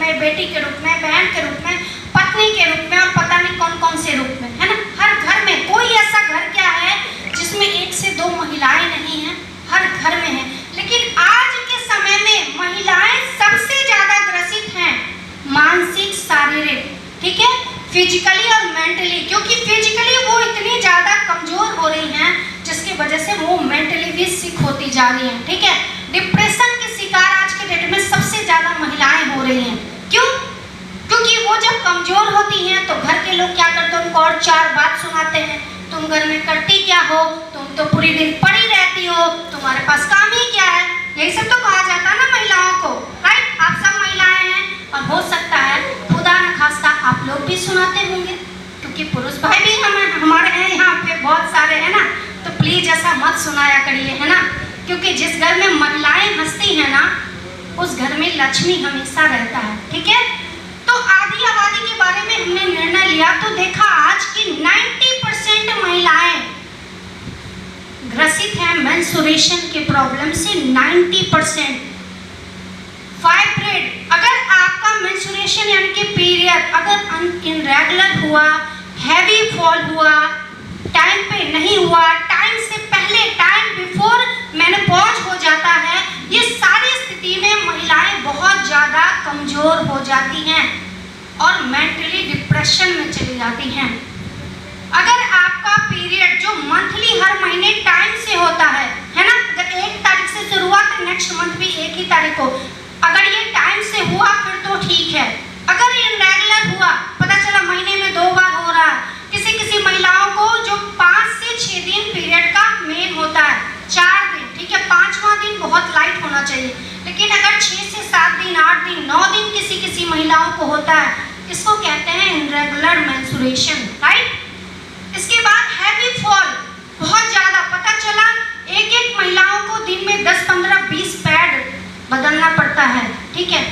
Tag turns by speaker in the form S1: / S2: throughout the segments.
S1: में, बेटी के रूप में, बहन के रूप में, पत्नी के रूप में और पता नहीं कौन कौन से रूप में, है ना। हर घर में, कोई ऐसा घर क्या है जिसमें 1 से 2 महिलाएं नहीं हैं, हर घर में है। लेकिन आज के समय में महिलाएं सबसे ज्यादा ग्रसित हैं मानसिक, शारीरिक, ठीक है, फिजिकली और मेंटली, क्योंकि फिजिकली वो इतनी ज्यादा कमजोर हो रही हैं जिसकी वजह से वो मेंटली भी सिक होती जा रही हैं, ठीक है। डिप्रेशन के शिकार आज के डेट में सबसे ज्यादा महिलाएं हो रही हैं। क्यों? क्योंकि वो जब कमजोर होती हैं तो घर के लोग क्या करते हैं, उनको और 4 बात सुनाते हैं। तुम घर में करती क्या हो, तुम तो पूरी दिन पड़ी रहती हो, तुम्हारे पास काम ही क्या है, यही सब तो कहा जाता है ना महिलाओं को, राइट। आप सब महिलाएं हैं और हो सकता है खुदा न खास्ता आप लोग भी सुनाते होंगे, क्योंकि पुरुष भाई भी हमारे हैं यहाँ पे बहुत सारे, है ना। तो प्लीज ऐसा मत सुनाया करिए, है ना, क्योंकि जिस घर में महिलाएं हंसती हैं ना, उस घर में लक्ष्मी हमेशा रहता है, ठीक है। तो आधी आबादी के बारे में हमने निर्णय लिया तो देखा आज की 90% महिलाएं ग्रसित हैं मेंस्ट्रुएशन के प्रॉब्लम से। 90% फाइब्रेड, अगर आपका मेंस्ट्रुएशन यानी कि पीरियड अगर इनरेगुलर हुआ, हैवी फॉल हुआ, टाइम पे नहीं हुआ, टाइम से पहले, टाइम बिफोर मेनोपॉज हो जाता है, ये सारी स्थिति में महिलाएं बहुत ज़्यादा कमज़ोर हो जाती हैं और मेंटली डिप्रेशन में चली जाती हैं। अगर आपका पीरियड जो मंथली हर महीने टाइम से होता है ना, अगर 1 तारीख से शुरू हुआ तो नेक्स्ट मंथ भी 1 ही तारीख को, अगर ये टाइम से हुआ फिर तो ठीक है। अगर इरेगुलर हुआ, पता चला महीने में 2 बार हो रहा है, किसी महिलाओं को जो 5 से 6 दिन पीरियड का मेन होता है, 4 दिन, ठीक है, 5वां दिन बहुत लाइट होना चाहिए, लेकिन अगर 6 से 7 दिन, 8 दिन, 9 दिन किसी महिलाओं को होता है, इसको कहते हैं इरेगुलर मेंस्ट्रुएशन, राइट। इसके बाद हैवी फॉल, बहुत ज्यादा, पता चला एक महिलाओं को दिन में 10, 15, 20 पैड बदलना पड़ता है, ठीक है।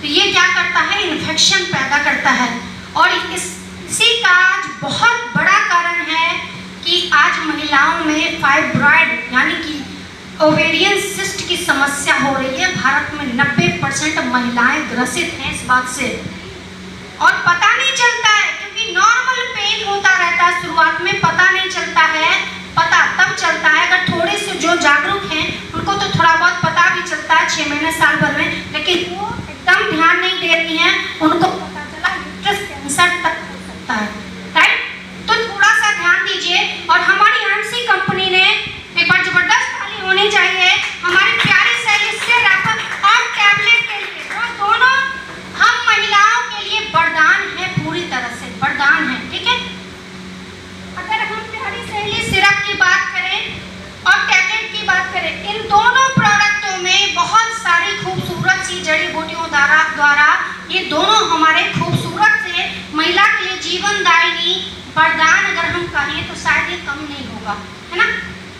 S1: तो ये क्या करता है, इन्फेक्शन पैदा करता है। और इसी का आज बहुत बड़ा कारण है कि आज महिलाओं में फाइब्रॉइड यानी कि ओवेरियन सिस्ट की समस्या हो रही है। भारत में 90% महिलाएं ग्रसित हैं इस बात से और पता नहीं चलता है, क्योंकि नॉर्मल पेन होता रहता है शुरुआत में, पता नहीं चलता है। पता तब चलता है अगर थोड़े से जो जागरूक हैं उनको तो थोड़ा बहुत पता भी चलता है 6 महीने, साल भर में, लेकिन वो एकदम ध्यान नहीं दे रही हैं, उनको पता चला यूट्रस कैंसर तक हो सकता है, राइट। तो थोड़ा सा ध्यान दीजिए। और हमारी एमसी कंपनी ने एक बार जबरदस्त ताली होनी चाहिए हमारी प्यारी शैली से और टैबलेट के लिए, वो दोनों हम महिलाओं के लिए वरदान है, पूरी तरह से वरदान है, ठीक है। अगर हम प्यारी शैली सिरप की बात करें और टैबलेट की बात करें, इन दोनों प्रोडक्टों में बहुत सारी खूबसूरत सी जड़ी बूटियों द्वारा ये दोनों हमारे खूबसूरत से महिला के लिए जीवनदायिनी वरदान अगर हम कहें तो शायद ये कम नहीं होगा, है ना।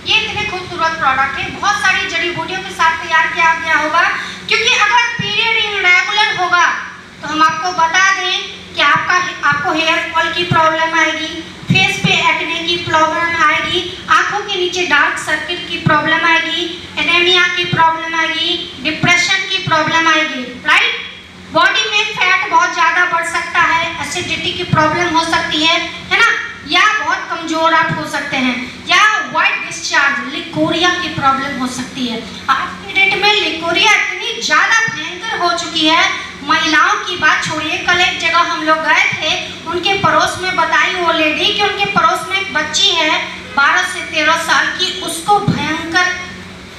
S1: ये इतने खूबसूरत प्रोडक्ट है, बहुत सारी जड़ी बूटियों के साथ तैयार किया गया होगा, क्योंकि अगर पीरियड इरेगुलर होगा तो हम आपको बता दें कि आपको हेयर फॉल की प्रॉब्लम आएगी, फेस पे एक्ने की प्रॉब्लम आएगी, आंखों के नीचे डार्क सर्किल की प्रॉब्लम आएगी, एनीमिया की प्रॉब्लम आएगी, डिप्रेशन की प्रॉब्लम आएगी, राइट। बॉडी में फैट बहुत ज्यादा बढ़ सकता है, एसिडिटी की प्रॉब्लम हो सकती है ना, या बहुत कमजोर आप हो सकते हैं, या व्हाइट डिस्चार्ज लिकोरिया की प्रॉब्लम हो सकती है। आज के डेट में लिकोरिया इतनी ज्यादा भयंकर हो चुकी है, महिलाओं की बात छोड़िए। कल एक जगह हम लोग गए थे, उनके पड़ोस में बताई वो लेडी कि उनके पड़ोस में एक बच्ची है 12 से 13 साल की, उसको भयंकर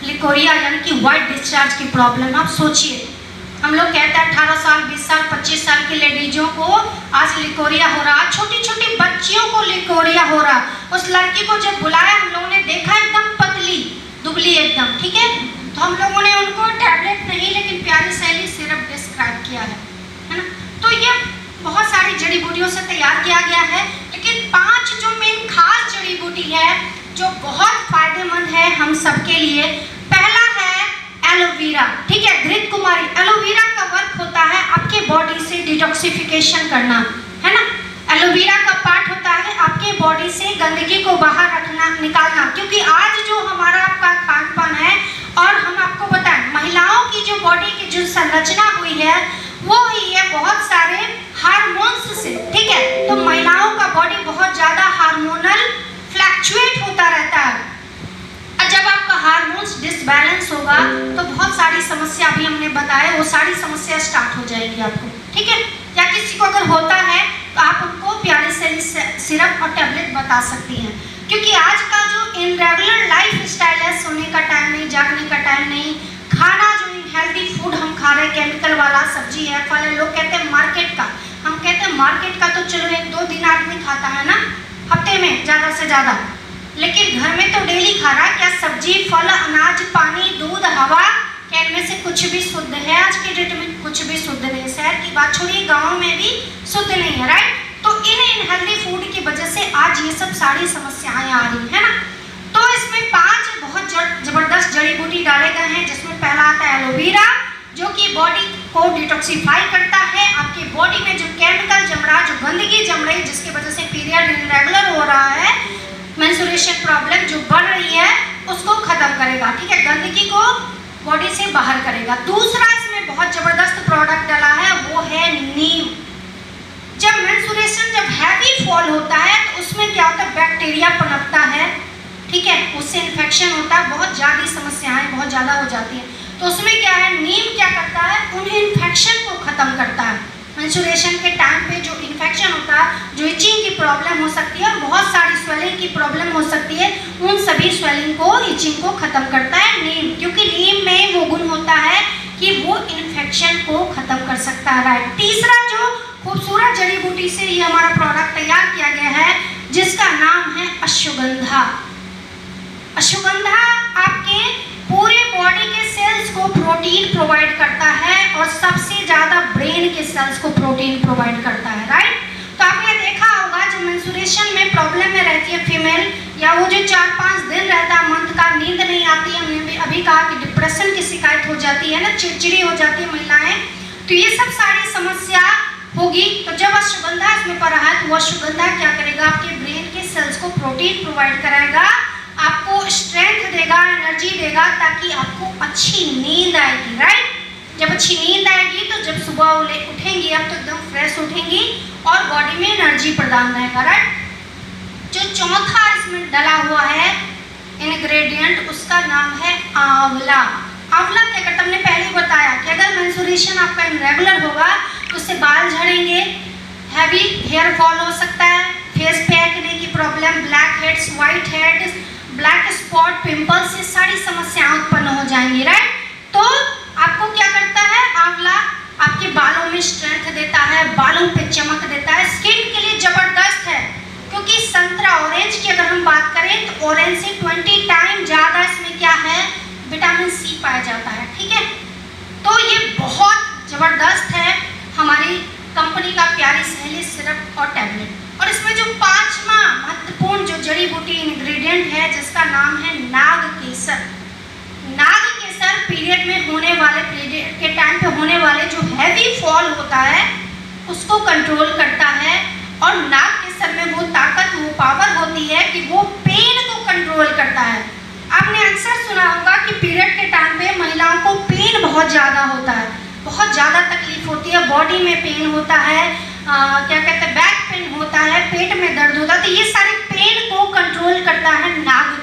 S1: लिकोरिया यानी कि व्हाइट डिस्चार्ज की प्रॉब्लम। आप सोचिए, हम लोग कहते हैं 18 साल, 20 साल, 25 साल की लेडीजों को आज लिकोरिया हो रहा, छोटी छोटी बच्चियों को लिकोरिया हो रहा। उस लड़की को जब बुलाया हम लोगों ने देखा एकदम पतली दुबली एकदम, ठीक है। तो हम लोगों ने उनको टैबलेट नहीं लेकिन प्यारी शैली सिरप डिस्क्राइब किया है ना। तो ये बहुत सारी जड़ी बूटियों से तैयार किया गया है, लेकिन 5 जो मेन खास जड़ी बूटी है जो बहुत फायदेमंद है हम सबके लिए। पहला है एलोवेरा, ठीक है, घृत कुमारी। एलोवेरा का वर्क होता है आपके बॉडी से डिटॉक्सिफिकेशन करना, है ना। एलोवेरा का पार्ट होता है आपके बॉडी से गंदगी को बाहर रखना, निकालना, क्योंकि आज जो हमारा आपका खान पान है, और हम आपको बताएं महिलाओं की जो बॉडी की जो संरचना हुई है वो ही बहुत सारे हार्मोन्स से, ठीक है। तो महिलाओं का बॉडी बहुत ज्यादा हार्मोनल फ्लक्चुएट होता रहता है, और जब आपका हार्मोन्स डिसबैलेंस होगा तो बहुत सारी समस्या अभी हमने बताया, वो सारी समस्या स्टार्ट हो जाएगी आपको, ठीक है। या किसी को अगर होता है तो आप उनको प्यारे से सिरप और टैबलेट बता सकती हैं, क्योंकि आज का जो इनरेगुलर लाइफ स्टाइल है, सोने का टाइम नहीं, जागने का टाइम नहीं, खाना जो हेल्दी फूड हम खा रहे हैं, केमिकल वाला सब्जी है, फल है, लोग कहते हैं मार्केट का, हम कहते हैं मार्केट का तो चलो 1-2 दिन आदमी खाता है ना, हफ्ते में ज़्यादा से ज़्यादा, लेकिन घर में तो डेली खा रहा है। क्या सब्जी, फल, अनाज, पानी, दूध, हवा, क्या इनमें से कुछ भी शुद्ध है? आज के डेट में कुछ भी शुद्ध नहीं है। शहर की बात छोड़िए, गाँव में भी शुद्ध नहीं है, राइट। तो इन अनहेल्दी फूड की वजह से आज ये सब सारी समस्याएं आ रही है ना। तो इसमें 5 बहुत जबरदस्त जड़ी बूटी डाले गए हैं, जिसमें पहला आता है एलोवेरा, जो कि बॉडी को डिटॉक्सिफाई करता है, आपकी बॉडी में जो केमिकल जम रहा है, जो गंदगी जम रही है, जिसकी वजह से पीरियड इरेगुलर हो रहा है, मेंस्ट्रुएशन प्रॉब्लम जो बढ़ रही है, उसको खत्म करेगा, ठीक है, गंदगी को बॉडी से बाहर करेगा। दूसरा इसमें बहुत जबरदस्त प्रोडक्ट डाला है, वो है नीम। जब मेंस्ट्रुएशन जब हैवी फॉल होता है तो उसमें क्या होता है, बैक्टीरिया पनपता है, ठीक है, उससे इन्फेक्शन होता है, बहुत ज़्यादा समस्याएं बहुत ज़्यादा हो जाती हैं। तो उसमें क्या है, नीम क्या करता है, उन इन्फेक्शन को ख़त्म करता है। मेंस्ट्रुएशन के टाइम पे जो इन्फेक्शन होता है, जो इचिंग की प्रॉब्लम हो सकती है और बहुत सारी स्वेलिंग की प्रॉब्लम हो सकती है, उन सभी स्वेलिंग को, इचिंग को ख़त्म करता है नीम, क्योंकि नीम में वो गुण होता है कि वो इन्फेक्शन को ख़त्म कर सकता है, राइट। तीसरा जो खूबसूरत जड़ी बूटी से ये हमारा प्रोडक्ट तैयार किया गया है, जिसका नाम है अश्वगंधा। अश्वगंधा आपके पूरे बॉडी के सेल्स को प्रोटीन प्रोवाइड करता है और सबसे ज़्यादा ब्रेन के सेल्स को प्रोटीन प्रोवाइड करता है, राइट। तो आपने देखा होगा जो मेंस्ट्रुएशन में प्रॉब्लम में रहती है फीमेल, या वो जो 4-5 दिन रहता है मंथ का, नींद नहीं आती है, हमने अभी कहा कि डिप्रेशन की शिकायत हो जाती है ना, चिड़चिड़ी हो जाती है महिलाएं, तो ये सब सारी समस्या होगी। तो जब अश्वगंधा इसमें पड़ा है, तो वो अश्वगंधा क्या करेगा, आपके ब्रेन के सेल्स को प्रोटीन प्रोवाइड कराएगा, आपको स्ट्रेंथ देगा, एनर्जी देगा, ताकि आपको अच्छी नींद आएगी, राइट। जब अच्छी नींद आएगी तो जब सुबह उठेंगी आप तो एकदम फ्रेश उठेंगी और बॉडी में एनर्जी प्रदान रहेगा, राइट। जो चौथा इसमें डला हुआ है इंग्रेडिएंट, उसका नाम है आंवला। आंवला क्या करता है, हमने पहले ही बताया कि अगर मेंस्ट्रुएशन आपका इरेगुलर होगा तो उससे बाल झड़ेंगे, हैवी हेयर फॉल हो सकता है, फेस पे एक्ने की problem, black heads, white heads, black spot, pimples, ये सारी समस्याएं उत्पन्न हो जाएंगी, राइट। तो आपको क्या करता है आंवला, आपके बालों में स्ट्रेंथ देता है, बालों पे चमक देता है, स्किन के लिए जबरदस्त है, क्योंकि संतरा, ऑरेंज की अगर हम बात करें तो ऑरेंज से 20 टाइम ज़्यादा इसमें क्या है, विटामिन सी पाया जाता है, ठीक है। तो ये बहुत जबरदस्त है हमारी कंपनी का प्यारी सहेली सिरप और टैबलेट। और इसमें जो 5वां महत्वपूर्ण जो जड़ी बूटी इंग्रेडिएंट है, जिसका नाम है नाग केसर। नाग केसर पीरियड में होने वाले, पीरियड के टाइम पे होने वाले जो हैवी फॉल होता है उसको कंट्रोल करता है, और नाग केसर में वो ताकत, वो पावर होती है कि वो पेन को कंट्रोल करता है। आपने अक्सर सुना होगा कि पीरियड के टाइम पे महिलाओं को पेन बहुत ज़्यादा होता है, बहुत ज़्यादा तकलीफ होती है, बॉडी में पेन होता है, क्या कहते हैं, बैक पेन होता है, पेट में दर्द होता है। तो ये सारे पेन को कंट्रोल करता है नाग